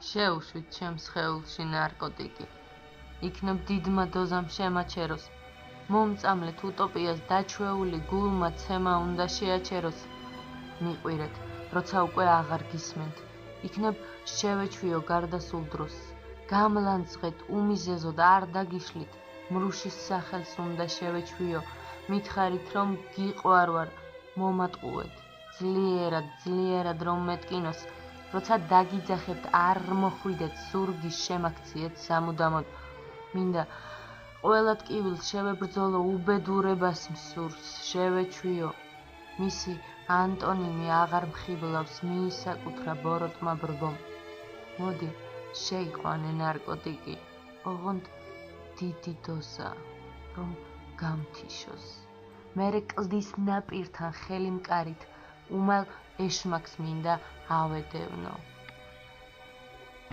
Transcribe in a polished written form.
შეუშვით ჩემს სხეულში ნარკოტიკი. იქნებ დიდმა დოზამ შემაჩეროს. მომწამლეთ უტოპიას დაჩვეული გულმა ცემა უნდა შეაჩეროს. მიყვირეთ, როცა უკვე აღარ გისმენთ. იქნებ შევეჩვიო გარდასულ დროს. გამლანძღეთ, უმიზეზოდ არ დაგიშლით. მრუშის სახელს უნდა შევეჩვიო. მითხარით, რომ გიყვარვარ, მომატყუეთ. ძლიერად რომ მეტკინოს. როცა დაგიძახებთ, არ მოხვიდეთ, ზურგის შემაქციეთ სამუდამოდ. მინდა ყველა ტკივილს შევებრძოლო, უბედურებას მსურს შევეჩვიო. მისი ანტონიმი აღარ მხიბლავს მიისაკუთრა ბოროტმა ბრბომ. მოდი, შეიყვანე ნარკოტიკი, ოღონდ დიდი დოზა, რომ გამთიშოს. მერე კლდის ნაპირთან ხელი მკარით, უმალ ეშმაკს მინდა ავედევნო.